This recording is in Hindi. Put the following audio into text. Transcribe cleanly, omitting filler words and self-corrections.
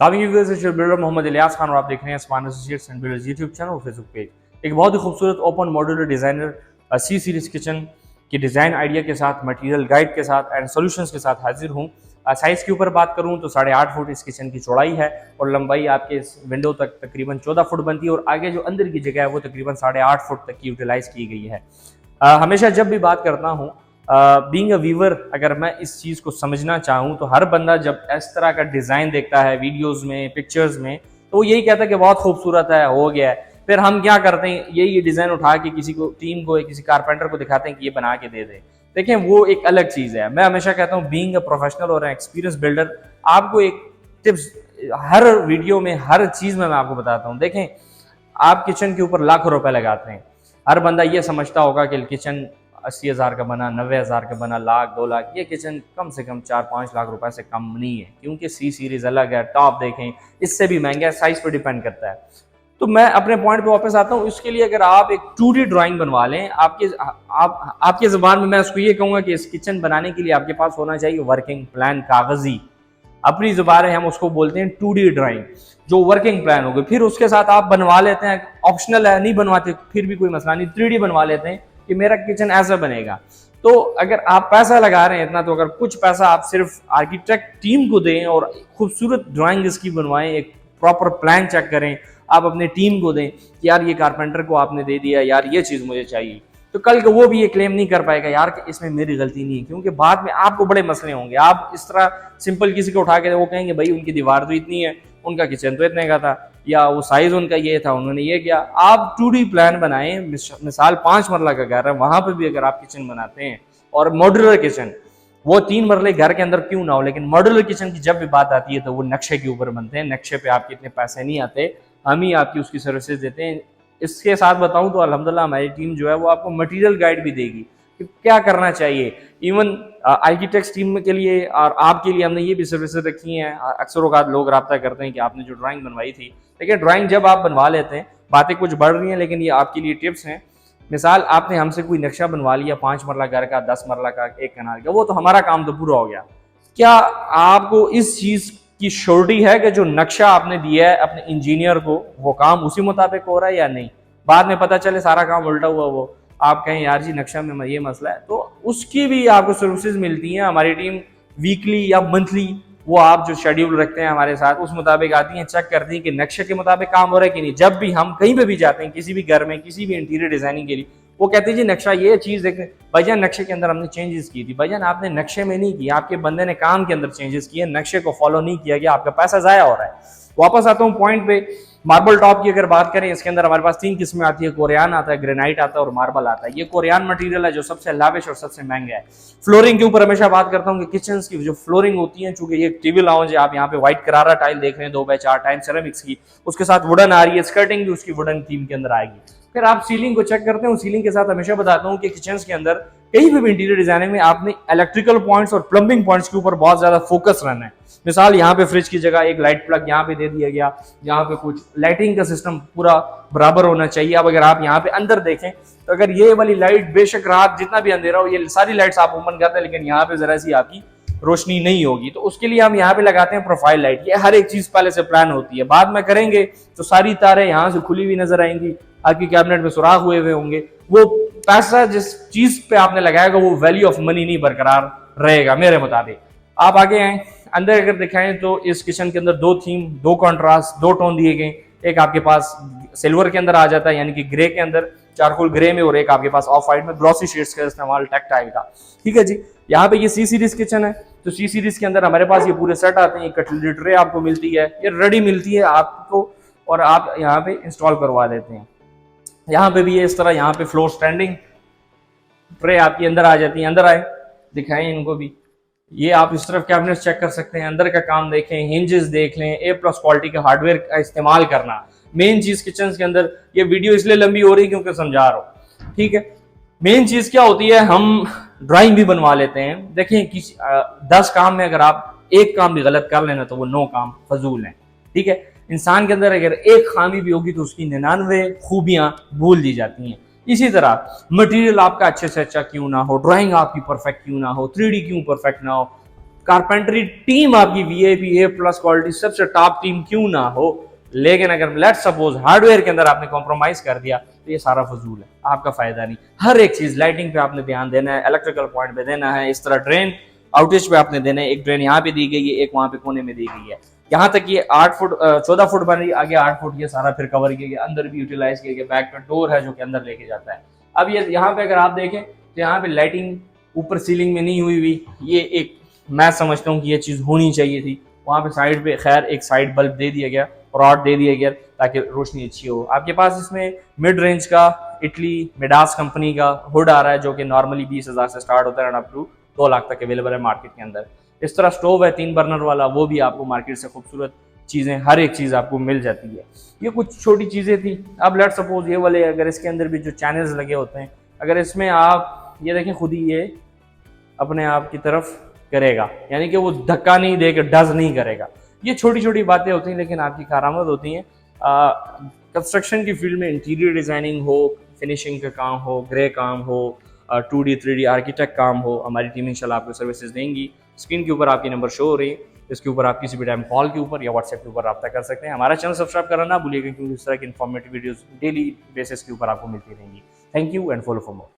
बिल्डर मोहम्मद इलियास खान और आप देख रहे हैं smart associates and builders YouTube channel और फेसबुक पेज। एक बहुत ही खूबसूरत ओपन मॉड्यूलर डिजाइनर सी सीरीज किचन की डिजाइन आइडिया के साथ, मटेरियल गाइड के साथ एंड सॉल्यूशंस के साथ हाजिर हूँ। साइज के ऊपर बात करूँ तो 8.5 फुट इस किचन की चौड़ाई है और लंबाई आपके इस विंडो तक तकरीबन 14 फुट बनती है और आगे जो अंदर की जगह है वो तकरीबन 8.5 फुट तक की यूटिलाइज की गई है। हमेशा जब भी बात करता हूँ बीइंग अ व्यूवर, अगर मैं इस चीज़ को समझना चाहूँ तो हर बंदा जब इस तरह का डिज़ाइन देखता है वीडियोस में, पिक्चर्स में, तो वो यही कहता है कि बहुत खूबसूरत है, हो गया है। फिर हम क्या करते हैं, यही डिज़ाइन उठा के किसी को, टीम को, किसी कारपेंटर को दिखाते हैं कि ये बना के दे दे। देखें, वो एक अलग चीज़ है। मैं हमेशा कहता हूँ बीइंग अ प्रोफेशनल और एक्सपीरियंस बिल्डर, आपको एक टिप्स हर वीडियो में, हर चीज़ में मैं आपको बताता हूँ। देखें, आप किचन के ऊपर लाखों रुपए लगाते हैं, हर बंदा ये समझता होगा कि किचन 80,000 का बना, 90,000 का बना, लाख 2 लाख, ये किचन कम से कम 4-5 लाख रुपए से कम नहीं है, क्योंकि सी सीरीज अलग है, टॉप देखें इससे भी महंगा है, साइज पर डिपेंड करता है। तो मैं अपने पॉइंट पे वापस आता हूँ। इसके लिए अगर आप एक 2D ड्राइंग बनवा लें, आपके ज़बान में मैं उसको ये कहूँगा कि इस किचन बनाने के लिए आपके पास होना चाहिए वर्किंग प्लान, कागजी। अपनी ज़ुबान है हम उसको बोलते हैं 2D ड्राइंग, जो वर्किंग प्लान होगी। फिर उसके साथ आप बनवा लेते हैं, ऑप्शनल है, नहीं बनवाते फिर भी कोई मसला नहीं, 3D बनवा लेते हैं कि मेरा किचन ऐसा बनेगा। तो अगर आप पैसा लगा रहे हैं इतना, तो अगर कुछ पैसा आप सिर्फ आर्किटेक्ट टीम को दें और खूबसूरत ड्राइंग इसकी बनवाएं, एक प्रॉपर प्लान चेक करें, आप अपने टीम को दें कि यार ये कारपेंटर को आपने दे दिया, यार ये चीज़ मुझे चाहिए, तो कल को वो भी ये क्लेम नहीं कर पाएगा यार कि इसमें मेरी गलती नहीं है, क्योंकि बाद में आपको बड़े मसले होंगे। आप इस तरह सिंपल किसी को उठा के वो कहेंगे भाई उनकी दीवार तो इतनी है, उनका किचन तो इतने का था, या वो साइज उनका ये था, उन्होंने ये किया। आप 2D प्लान बनाएं। मिसाल 5 मरला का घर है, वहां पर भी अगर आप किचन बनाते हैं, और मॉड्यूलर किचन, वो 3 मरले घर के अंदर क्यों ना हो, लेकिन मॉड्यूलर किचन की जब भी बात आती है तो वो नक्शे के ऊपर बनते हैं। नक्शे पे आपके इतने पैसे नहीं आते, हम ही आपकी उसकी सर्विसेज देते हैं। इसके साथ बताऊं तो अल्हम्दुलिल्लाह हमारी टीम जो है वो आपको मटेरियल गाइड भी देगी कि क्या करना चाहिए। इवन आर्किटेक्ट्स टीम के लिए और आपके लिए हमने ये भी सर्विसेज रखी हैं। अक्सर औकात लोग रब्ता करते हैं कि आपने जो ड्राइंग बनवाई थी, लेकिन ड्राइंग जब आप बनवा लेते हैं, बातें कुछ बढ़ रही हैं, लेकिन ये आपके लिए टिप्स हैं। मिसाल आपने हमसे कोई नक्शा बनवा लिया 5 मरला घर का, 10 मरला का, 1 कनाल का, वो तो हमारा काम तो पूरा हो गया। क्या आपको इस चीज की श्योरिटी है कि जो नक्शा आपने दिया है अपने इंजीनियर को, वो काम उसी मुताबिक हो रहा है या नहीं? बाद में पता चले सारा काम उल्टा हुआ, वो आप कहें यार जी नक्शा में ये मसला है, तो उसकी भी आपको सर्विसेज मिलती हैं। हमारी टीम वीकली या मंथली, वो आप जो शेड्यूल रखते हैं हमारे साथ, उस मुताबिक आती हैं, चेक करती हैं कि नक्शे के मुताबिक काम हो रहा है कि नहीं। जब भी हम कहीं पे भी जाते हैं, किसी भी घर में, किसी भी इंटीरियर डिजाइनिंग के लिए, वो कहते हैं जी नक्शा ये चीज़ देखें, भाईजान नक्शे के अंदर हमने चेंजेस की थी। भाईजान आपने नक्शे में नहीं किया, आपके बंदे ने काम के अंदर चेंजेस किए, नक्शे को फॉलो नहीं किया गया, आपका पैसा ज़ाया हो रहा है। वापस आता हूँ पॉइंट पे। मार्बल टॉप की अगर बात करें, इसके अंदर हमारे पास 3 किस्में आती है, कोरियान आता है, ग्रेनाइट आता है और मार्बल आता है। ये कोरियान मटेरियल है जो सबसे लाविश और सबसे महंगा है। फ्लोरिंग के ऊपर हमेशा बात करता हूँ कि किचन की जो फ्लोरिंग होती है, चूंकि ये टीवी लाउंज है, आप यहाँ पे व्हाइट करारा टाइल देख रहे हैं 2x4 टाइल सेरेमिक्स की, उसके साथ वुडन आ रही है, स्कर्टिंग भी उसकी वुडन थीम के अंदर आएगी। फिर आप सीलिंग को चेक करते हैं, सीलिंग के साथ हमेशा बताता हूँ कि किचन के अंदर कहीं भी इंटीरियर डिजाइनिंग में आपने इलेक्ट्रिकल पॉइंट्स और प्लम्बिंग पॉइंट्स के ऊपर बहुत ज्यादा फोकस रहना है। मिसाल यहाँ पे फ्रिज की जगह एक लाइट प्लग यहाँ पे दे दिया गया, यहाँ पे कुछ लाइटिंग का सिस्टम पूरा बराबर होना चाहिए। अब अगर आप यहाँ पे अंदर देखें तो अगर ये वाली लाइट, बेशक रात जितना भी अंधेरा हो, ये सारी लाइट्स आप ओपन करते हैं, लेकिन यहाँ पे जरा सी आपकी रोशनी नहीं होगी, तो उसके लिए हम यहाँ पे लगाते हैं प्रोफाइल लाइट। ये हर एक चीज पहले से प्लान होती है, बाद में करेंगे तो सारी तारें यहाँ से खुली हुई नजर आएंगी, आपकी कैबिनेट में सुराख हुए हुए होंगे। वो पैसा जिस चीज पे आपने लगाएगा वो वैल्यू ऑफ मनी नहीं बरकरार रहेगा मेरे मुताबिक। आप आगे आए, अंदर अगर दिखाएं तो इस किचन के अंदर 2 थीम, 2 कॉन्ट्रास्ट, 2 टोन दिए गए। एक आपके पास सिल्वर के अंदर आ जाता है, यानी कि ग्रे के अंदर, चारकोल ग्रे में, और एक आपके पास ऑफ वाइट में, ग्लॉसी शेड्स का इस्तेमाल, टैक्टाइल का। ठीक है जी। यहाँ पे ये सी सीरीज किचन है, तो सी सीरीज के अंदर हमारे पास ये पूरे सेट आते हैं। कटलरी ट्रे आपको मिलती है, ये रेडी मिलती है आपको, और आप यहाँ पे इंस्टॉल करवा देते हैं। यहाँ पे भी ये इस तरह, यहाँ पे फ्लोर स्टैंडिंग ट्रे आपकी अंदर आ जाती है। अंदर आए, दिखाएं इनको भी। ये आप इस तरफ कैबिनेट चेक कर सकते हैं, अंदर का काम देखें, हिंजेस देख लें, A+ क्वालिटी का हार्डवेयर का इस्तेमाल करना। मेन चीज किचन के अंदर, ये वीडियो इसलिए लंबी हो रही है क्योंकि समझा रहा हूँ, ठीक है। मेन चीज क्या होती है, हम ड्राइंग भी बनवा लेते हैं। देखें, 10 काम में अगर आप एक काम भी गलत कर लेना तो वो 9 काम फजूल हैं, ठीक है। इंसान के अंदर अगर एक खामी भी होगी तो उसकी 99 खूबियां भूल दी जाती हैं। इसी तरह मटेरियल आपका अच्छे से अच्छा क्यों ना हो, ड्राइंग आपकी परफेक्ट क्यों ना हो, 3D क्यों परफेक्ट ना हो, कारपेंटरी टीम आपकी वीआईपी ए प्लस क्वालिटी सबसे टॉप टीम क्यों ना हो, लेकिन अगर लेट सपोज हार्डवेयर के अंदर आपने कॉम्प्रोमाइज कर दिया तो ये सारा फजूल है, आपका फायदा नहीं। हर एक चीज लाइटिंग पे आपने ध्यान देना है, इलेक्ट्रिकल पॉइंट पे देना है, इस तरह ड्रेन आउटेज पे आपने देना है। एक ड्रेन यहाँ पे दी गई है, एक वहां पे कोने में दी गई है। यहाँ तक ये 8 फुट 14 फुट बन रही है, आगे 8 फुट ये सारा फिर कवर किया गया, अंदर भी यूटिलाइज किया गया। बैक पे डोर है जो कि अंदर लेके जाता है। अब ये यहाँ पे अगर आप देखें तो यहाँ पे लाइटिंग ऊपर सीलिंग में नहीं हुई हुई, ये एक मैं समझता हूँ कि ये चीज़ होनी चाहिए थी। वहाँ पे साइड पे खैर एक साइड बल्ब दे दिया गया, रॉड दे दिया गया ताकि रोशनी अच्छी हो। आपके पास इसमें मिड रेंज का इटली मिडास कंपनी का हुड आ रहा है जो कि नॉर्मली 20,000 से स्टार्ट होता है, अप टू 2 लाख तक अवेलेबल है मार्केट के अंदर। इस तरह स्टोव है 3 बर्नर वाला, वो भी आपको मार्केट से खूबसूरत चीज़ें हर एक चीज़ आपको मिल जाती है। ये कुछ छोटी चीज़ें थी। अब लेट सपोज ये वाले अगर इसके अंदर भी जो चैनल्स लगे होते हैं, अगर इसमें आप ये देखें खुद ही ये अपने आप की तरफ करेगा, यानी कि वो धक्का नहीं देकर डज नहीं करेगा। ये छोटी छोटी बातें होती हैं लेकिन आपकी कारामद होती हैं। कंस्ट्रक्शन की फील्ड में इंटीरियर डिजाइनिंग हो, फिनिशिंग का काम हो, ग्रे काम हो, 2D 3D आर्किटेक्ट काम हो, हमारी टीम इंशाल्लाह आपको सर्विसेज देंगी। स्क्रीन के ऊपर आपकी नंबर शो हो रही है, इसके ऊपर आप किसी भी टाइम कॉल के ऊपर या व्हाट्सएप के ऊपर रब्ता कर सकते हैं। हमारा चैनल सब्सक्राइब करना ना भूलिएगा क्योंकि इस तरह की इन्फॉर्मेटिव वीडियोस डेली बेसिस के ऊपर आपको मिलती रहेंगी। Thank you and follow for more.